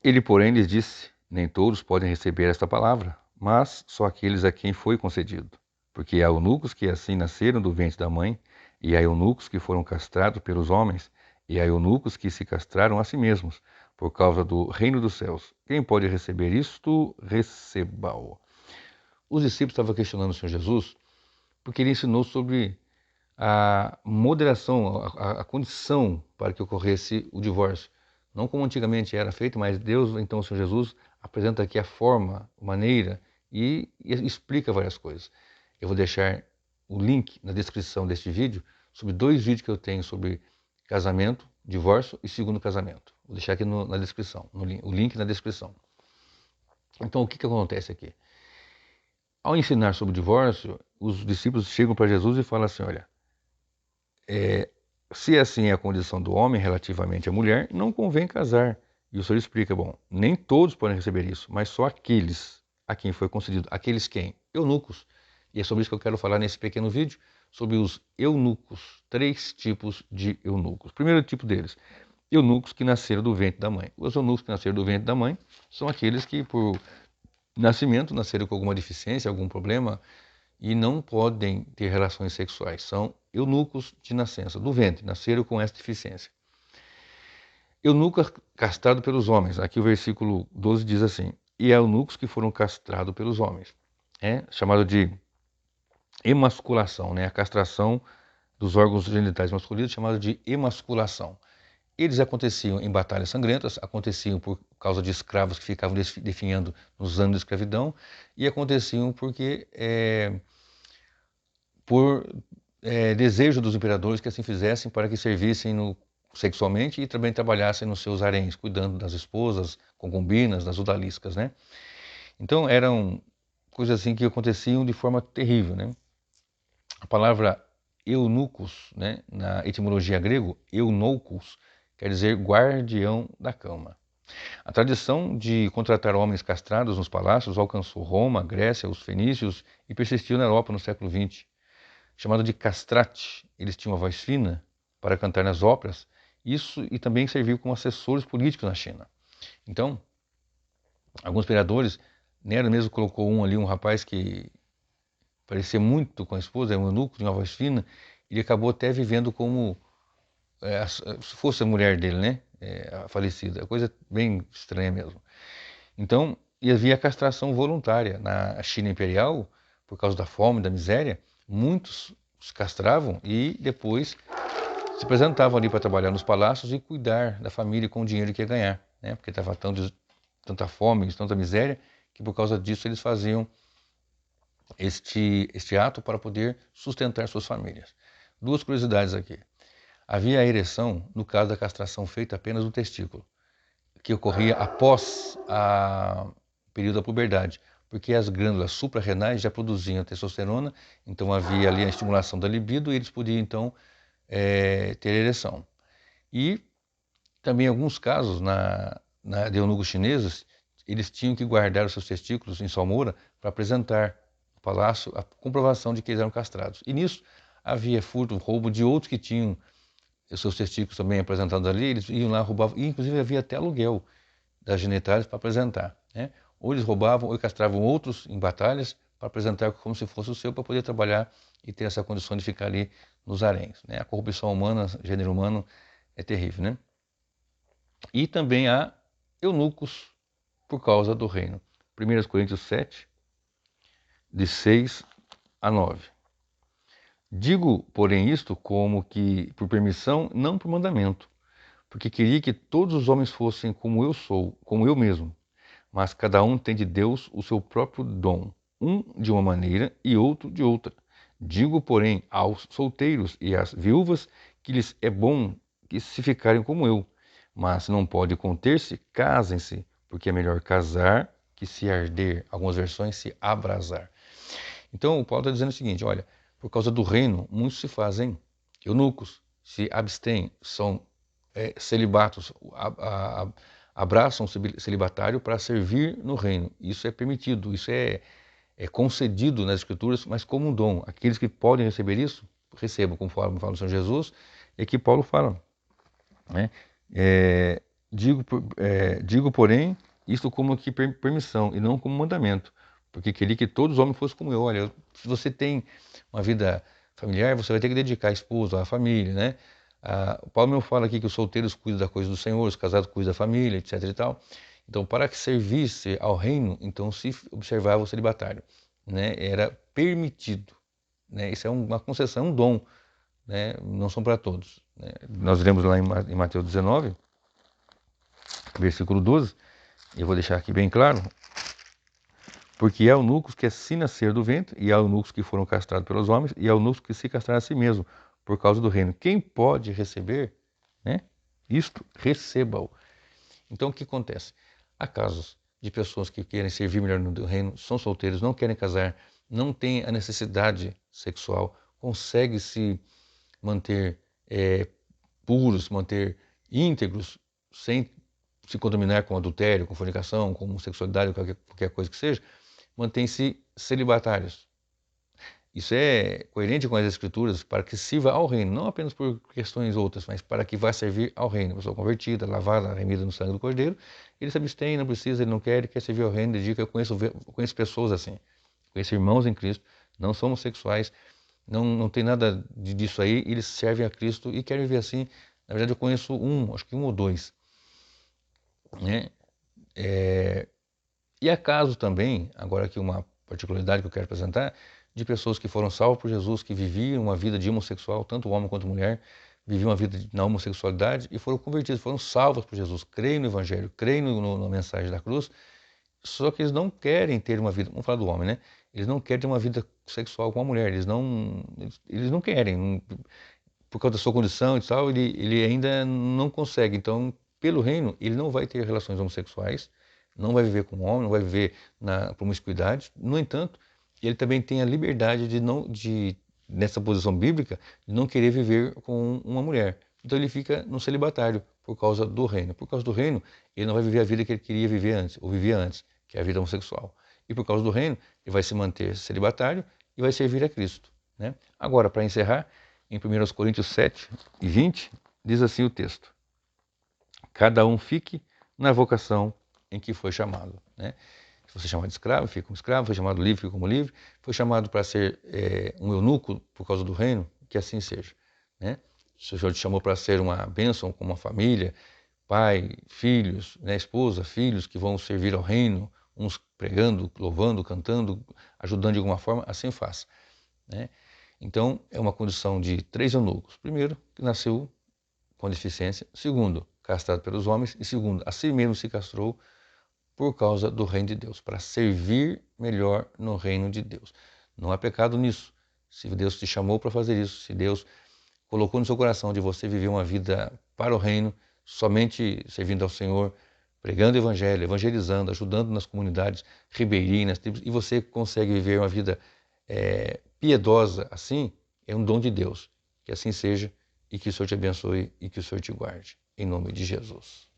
Ele, porém, lhes disse: nem todos podem receber esta palavra, mas só aqueles a quem foi concedido. Porque há eunucos que assim nasceram do ventre da mãe, e há eunucos que foram castrados pelos homens, e há eunucos que se castraram a si mesmos, por causa do reino dos céus. Quem pode receber isto, receba-o. Os discípulos estavam questionando o Senhor Jesus, porque ele ensinou sobre a moderação, a condição para que ocorresse o divórcio. Não como antigamente era feito, mas Deus, então o Senhor Jesus, apresenta aqui a forma, a maneira e explica várias coisas. Eu vou deixar o link na descrição deste vídeo sobre 2 vídeos que eu tenho sobre casamento, divórcio e segundo casamento. Vou deixar aqui na descrição, o link na descrição. Então o que acontece aqui? Ao ensinar sobre o divórcio, os discípulos chegam para Jesus e falam assim, olha, se assim é a condição do homem relativamente à mulher, não convém casar. E o Senhor explica, bom, nem todos podem receber isso, mas só aqueles a quem foi concedido. Aqueles quem? Eunucos. E é sobre isso que eu quero falar nesse pequeno vídeo, sobre os eunucos. 3 tipos de eunucos. O primeiro tipo deles, eunucos que nasceram do ventre da mãe. Os eunucos que nasceram do ventre da mãe são aqueles que, por nascimento, nasceram com alguma deficiência, algum problema, e não podem ter relações sexuais. São eunucos de nascença, do ventre, nasceram com essa deficiência. Eunuco castrado pelos homens. Aqui o versículo 12 diz assim, e há eunucos que foram castrados pelos homens. É chamado de emasculação, né? A castração dos órgãos genitais masculinos, chamado de emasculação. Eles aconteciam em batalhas sangrentas, aconteciam por causa de escravos que ficavam definhando nos anos de escravidão, e aconteciam porque por desejo dos imperadores que assim fizessem para que servissem sexualmente e também trabalhassem nos seus haréns, cuidando das esposas, concubinas, das odaliscas, né? Então eram coisas assim que aconteciam de forma terrível, né? A palavra eunucos, né, na etimologia grego, eunoucos, quer dizer guardião da cama. A tradição de contratar homens castrados nos palácios alcançou Roma, Grécia, os fenícios e persistiu na Europa no século XX. Chamado de castrati. Eles tinham uma voz fina para cantar nas óperas, isso e também serviu como assessores políticos na China. Então, alguns imperadores, Nero mesmo colocou um rapaz que parecia muito com a esposa, um eunuco, tinha uma voz fina, ele acabou até vivendo como se fosse a mulher dele, né? A falecida, coisa bem estranha mesmo. Então, e havia a castração voluntária. Na China imperial, por causa da fome, da miséria, muitos se castravam e depois se apresentavam ali para trabalhar nos palácios e cuidar da família com o dinheiro que ia ganhar, né? Porque estava tanta fome, tanta miséria, que por causa disso eles faziam este ato para poder sustentar suas famílias. 2 curiosidades aqui. Havia a ereção no caso da castração feita apenas no testículo, que ocorria após o período da puberdade, porque as glândulas suprarrenais já produziam testosterona, então havia ali a estimulação da libido e eles podiam então ter ereção. E também em alguns casos, de eunucos chineses, eles tinham que guardar os seus testículos em salmoura para apresentar no palácio a comprovação de que eles eram castrados. E nisso havia furto, roubo de outros que tinham os seus testículos também apresentados ali, eles iam lá, roubavam, e inclusive havia até aluguel das genitais para apresentar, né? Ou eles roubavam ou castravam outros em batalhas para apresentar como se fosse o seu, para poder trabalhar e ter essa condição de ficar ali nos haréns, né? A corrupção humana, gênero humano, é terrível, né? E também há eunucos por causa do reino. 1 Coríntios 7, de 6 a 9. Digo, porém, isto como que por permissão, não por mandamento, porque queria que todos os homens fossem como eu sou, como eu mesmo. Mas cada um tem de Deus o seu próprio dom, um de uma maneira e outro de outra. Digo, porém, aos solteiros e às viúvas que lhes é bom que se ficarem como eu. Mas se não pode conter-se, casem-se, porque é melhor casar que se arder. Algumas versões, se abrasar. Então, o Paulo está dizendo o seguinte, olha, por causa do reino, muitos se fazem eunucos, se abstêm, são celibatos, abraçam o celibatário para servir no reino. Isso é permitido, isso é concedido nas Escrituras, mas como um dom. Aqueles que podem receber isso, recebam, conforme fala o Senhor Jesus, e que Paulo fala, né? Digo, porém, isto como que permissão e não como mandamento, porque queria que todos os homens fossem como eu. Olha, se você tem uma vida familiar, você vai ter que dedicar a esposa, à família, né? O Paulo mesmo fala aqui que os solteiros cuidam da coisa do Senhor, os casados cuidam da família, etc e tal. Então, para que servisse ao reino, então se observava o celibatário, né? Era permitido, né? Isso é uma concessão, um dom, né? Não são para todos, né? Nós lemos lá em Mateus 19, versículo 12, eu vou deixar aqui bem claro, porque há eunucos que assim nasceram do ventre, e há eunucos que foram castrados pelos homens, e há eunucos que se castraram a si mesmo, por causa do reino. Quem pode receber, né, isto, receba-o. Então o que acontece? Há casos de pessoas que querem servir melhor no reino, são solteiros, não querem casar, não têm a necessidade sexual, conseguem se manter puros, manter íntegros, sem se contaminar com adultério, com fornicação, com sexualidade, qualquer coisa que seja, mantêm-se celibatários. Isso é coerente com as Escrituras para que sirva ao reino, não apenas por questões outras, mas para que vá servir ao reino. A pessoa convertida, lavada, remida no sangue do Cordeiro, ele se abstém, não precisa, ele não quer, ele quer servir ao reino, dedica. Eu conheço pessoas assim, conheço irmãos em Cristo, não são homossexuais, não tem nada disso aí, eles servem a Cristo e querem viver assim. Na verdade, eu conheço acho que um ou dois, né? E há casos também, agora aqui uma particularidade que eu quero apresentar, de pessoas que foram salvas por Jesus, que viviam uma vida de homossexual, tanto homem quanto mulher, viviam uma vida na homossexualidade e foram convertidos, foram salvas por Jesus, creem no Evangelho, creem na mensagem da cruz, só que eles não querem ter uma vida, vamos falar do homem, né? Eles não querem ter uma vida sexual com a mulher, eles não querem, por causa da sua condição e tal, ele ainda não consegue. Então, pelo reino, ele não vai ter relações homossexuais, não vai viver com um homem, não vai viver na promiscuidade. No entanto, ele também tem a liberdade nessa posição bíblica, de não querer viver com uma mulher. Então ele fica no celibatário por causa do reino. Por causa do reino, ele não vai viver a vida que ele queria viver antes, ou vivia antes, que é a vida homossexual. E por causa do reino, ele vai se manter celibatário e vai servir a Cristo, né? Agora, para encerrar, em 1 Coríntios 7 e 20, diz assim o texto: cada um fique na vocação em que foi chamado, né? Se você é chamado de escravo, fica como escravo. Foi chamado livre, fica como livre. Foi chamado para ser um eunuco por causa do reino, que assim seja, né? Se o Senhor te chamou para ser uma bênção com uma família, pai, filhos, né, esposa, filhos que vão servir ao reino, uns pregando, louvando, cantando, ajudando de alguma forma, assim faça, né? Então, é uma condição de 3 eunucos. Primeiro, que nasceu com deficiência. Segundo, castrado pelos homens. E segundo, a si mesmo se castrou por causa do reino de Deus, para servir melhor no reino de Deus. Não há pecado nisso. Se Deus te chamou para fazer isso, se Deus colocou no seu coração de você viver uma vida para o reino, somente servindo ao Senhor, pregando o evangelho, evangelizando, ajudando nas comunidades ribeirinhas, e você consegue viver uma vida piedosa assim, é um dom de Deus. Que assim seja e que o Senhor te abençoe e que o Senhor te guarde. Em nome de Jesus.